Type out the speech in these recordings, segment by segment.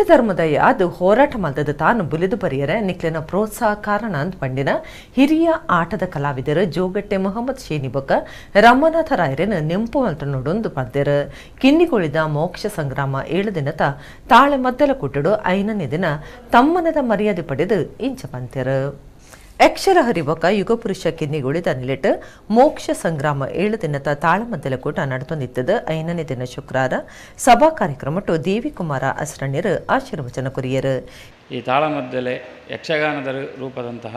ಧರ್ಮದ ಅದು ಹೋರಾಟ ಮಲ್ದದ ತಾನು ಬುಲಿದು ಬರಿಯರೆ ನಿಕ್ಲಿನ ಪ್ರೋತ್ಸಾಹ ಕಾರಣ ಅಂತ ಪಂಡಿನ ಹಿರಿಯ ಆಟದ ಕಲಾವಿದರು ಜೋಗಟ್ಟೆ ಮೊಹಮ್ಮದ್ ಶೇನಿಬೊಕ್ಕ ರಮನಾಥ ರಾಯರನ್ನು ನೆಂಪು ಮಲ್ತ ನೋಡೊಂದು ಪಡೆದರು ಕಿನ್ನಿಗೊಳಿದ ಮೋಕ್ಷ ಸಂಗ್ರಾಮ 7 ದಿನದ ತಾಳೆ ಮದ್ದಲ ಕೊಟ್ಟಡು 5ನೇ ದಿನ ತಮ್ಮನದ ಮರ್ಯಾದೆ ಪಡೆದು ಇಂಚ ಬಂತರು ಅಕ್ಷರ ಹರಿಬೊಕ್ಕ ಯುಗಪುರುಷ ಕಿನ್ನಿಗುಳಿದ ನಿಲೆಟ್ ಮೋಕ್ಷ ಸಂಗ್ರಾಮ 7 ದಿನದ ತಾಳಮದ್ದಲ ಕೂಟ ನಡೆದೊಂದಿತ್ತದ 5ನೇ ದಿನ ಶುಕ್ರವಾರ ಸಭಾ ಕಾರ್ಯಕ್ರಮಟ್ಟು ದೇವಿಕುಮಾರ ಅಸ್ರಣ್ಯರು ಆಶೀರ್ವಚನ ಕೊರಿಯರು. ಈ ತಾಳಮದ್ದಲೆ ಯಕ್ಷಗಾನದ ರೂಪದಂತಹ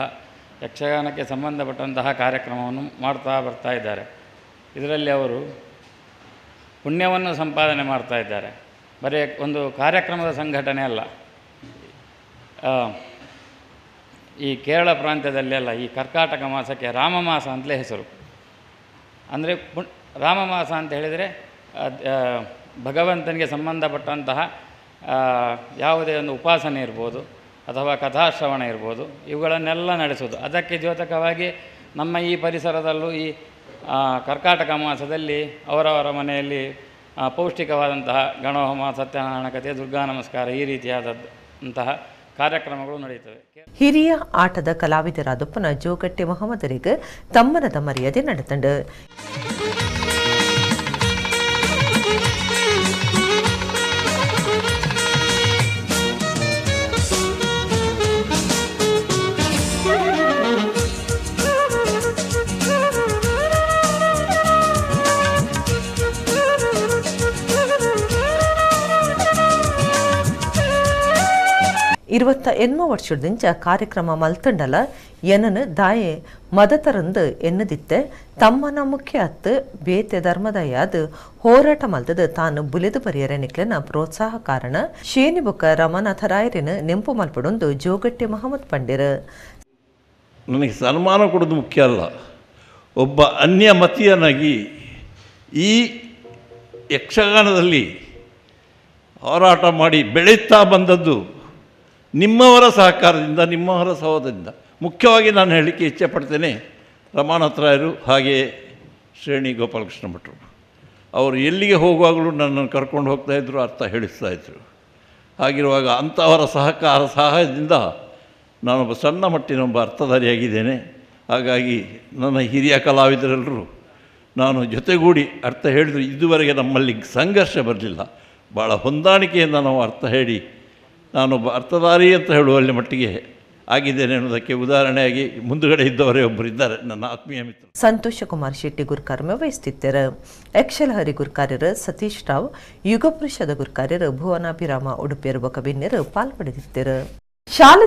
ಯಕ್ಷಗಾನಕ್ಕೆ ಸಂಬಂಧಪಟ್ಟಂತಹ ಕಾರ್ಯಕ್ರಮವನ್ನು ಮಾಡ್ತಾ ಬರ್ತಾ ಇದ್ದಾರೆ. ಇದರಲ್ಲಿ ಅವರು ಪುಣ್ಯವನ್ನು ಸಂಪಾದನೆ ಮಾಡ್ತಾ ಇದ್ದಾರೆ. ಬರೀ ಒಂದು ಕಾರ್ಯಕ್ರಮದ ಸಂಘಟನೆ ಅಲ್ಲ. ಈ ಕೇರಳ ಪ್ರಾಂತ್ಯದಲ್ಲೆಲ್ಲ ಈ ಕರ್ಕಾಟಕ ಮಾಸಕ್ಕೆ ರಾಮಮಾಸ ಅಂತಲೇ ಹೆಸರು. ಅಂದರೆ ರಾಮಮಾಸ ಅಂತ ಹೇಳಿದರೆ ಭಗವಂತನಿಗೆ ಸಂಬಂಧಪಟ್ಟಂತಹ ಯಾವುದೇ ಒಂದು ಉಪಾಸನೆ ಇರ್ಬೋದು ಅಥವಾ ಕಥಾಶ್ರವಣ ಇರ್ಬೋದು, ಇವುಗಳನ್ನೆಲ್ಲ ನಡೆಸೋದು. ಅದಕ್ಕೆ ದ್ಯೋತಕವಾಗಿ ನಮ್ಮ ಈ ಪರಿಸರದಲ್ಲೂ ಈ ಕರ್ಕಾಟಕ ಮಾಸದಲ್ಲಿ ಅವರವರ ಮನೆಯಲ್ಲಿ ಪೌಷ್ಟಿಕವಾದಂತಹ ಗಣಹೋಮ, ಸತ್ಯನಾರಾಯಣ ಕಥೆ, ದುರ್ಗಾ ನಮಸ್ಕಾರ ಈ ರೀತಿಯಾದಂತಹ ಕಾರ್ಯಕ್ರಮಗಳು ನಡೆಯುತ್ತವೆ. ಹಿರಿಯ ಆಟದ ಕಲಾವಿದರಾದಪ್ಪನ ಜೋಗಟ್ಟೆ ಮೊಹಮ್ಮದರಿಗೆ ತಮ್ಮನದ ಮರ್ಯಾದೆ ನಡೆತಂಡು. ವರ್ಷದಿಂದ ಕಾರ್ಯಕ್ರಮ ಮಲ್ತಂಡಲ ಎನನು ದಾಯೆ ಮದತರಂದು ಎನ್ನದಿತ್ತೆ ತಮ್ಮನ ಮುಖ್ಯ ಅತ್ತು ಬೇತೆ ಧರ್ಮದಯಾದು ಹೋರಾಟ ಮಲ್ತದ ತಾನು ಬುಲಿದು ಬರಿಯರೆ ನಿಕ್ಲನ ಪ್ರೋತ್ಸಾಹ ಕಾರಣ ಶೇನಿಬೊಕ್ಕ ರಮನಾಥ ರಾಯರನ್ನು ನೆಂಪು ಮಲ್ಪಡೊಂದು ಜೋಗಟ್ಟೆ ಮೊಹಮ್ಮದ್ ಪಂಡಿರ. ನನಗೆ ಸನ್ಮಾನ ಕೊಡೋದು ಮುಖ್ಯ ಅಲ್ಲ. ಒಬ್ಬ ಅನ್ಯಮತೀಯನಾಗಿ ಈ ಯಕ್ಷಗಾನದಲ್ಲಿ ಹೋರಾಟ ಮಾಡಿ ಬೆಳೀತಾ ಬಂದದ್ದು ನಿಮ್ಮವರ ಸಹಕಾರದಿಂದ, ನಿಮ್ಮವರ ಸಹೋದರದಿಂದ. ಮುಖ್ಯವಾಗಿ ನಾನು ಹೇಳಲಿಕ್ಕೆ ಇಚ್ಛೆಪಡ್ತೇನೆ, ರಮಾನಾಥ ರಾಯರು ಹಾಗೆಯೇ ಶ್ರೇಣಿ ಗೋಪಾಲಕೃಷ್ಣ ಭಟ್ರು ಅವರು ಎಲ್ಲಿಗೆ ಹೋಗುವಾಗಲೂ ನನ್ನನ್ನು ಕರ್ಕೊಂಡು ಹೋಗ್ತಾಯಿದ್ರು, ಅರ್ಥ ಹೇಳಿಸ್ತಾಯಿದ್ರು. ಹಾಗಿರುವಾಗ ಅಂಥವರ ಸಹಾಯದಿಂದ ನಾನೊಬ್ಬ ಸಣ್ಣ ಮಟ್ಟಿನ ಒಬ್ಬ ಅರ್ಥಧಾರಿಯಾಗಿದ್ದೇನೆ. ಹಾಗಾಗಿ ನನ್ನ ಹಿರಿಯ ಕಲಾವಿದರೆಲ್ಲರೂ ನಾನು ಜೊತೆಗೂಡಿ ಅರ್ಥ ಹೇಳಿದ್ರು. ಇದುವರೆಗೆ ನಮ್ಮಲ್ಲಿ ಸಂಘರ್ಷ ಬರಲಿಲ್ಲ. ಭಾಳ ಹೊಂದಾಣಿಕೆಯಿಂದ ನಾವು ಅರ್ಥ ಹೇಳಿ ನಾನೊಬ್ಬ ಅರ್ಥಧಾರಿ ಅಂತ ಹೇಳುವಲ್ಲಿ ಮಟ್ಟಿಗೆ ಆಗಿದ್ದೇನೆ ಅನ್ನೋದಕ್ಕೆ ಉದಾಹರಣೆಯಾಗಿ ಮುಂದುಗಡೆ ಇದ್ದವರೇ ಒಬ್ಬರಿದ್ದಾರೆ, ನನ್ನ ಆತ್ಮೀಯ ಮಿತ್ರ ಸಂತೋಷ ಕುಮಾರ್ ಶೆಟ್ಟಿ ಗುರ್ಕಾರ್ಮ ವಹಿಸ್ತಿದ್ದಾರೆ. ಯಕ್ಷಲಹರಿ ಗುರ್ಕಾರ್ಯರು ಸತೀಶ್ ರಾವ್, ಯುಗಪುರುಷದ ಗುರ್ಕಾರ್ಯರು ಭುವನಾಭಿರಾಮ ಉಡುಪಿಯರು ಬೊಕ ಬಿನ್ಯರು ಪಾಲ್ಪಡೆದಿದ್ದರು. ಶಾಲೆ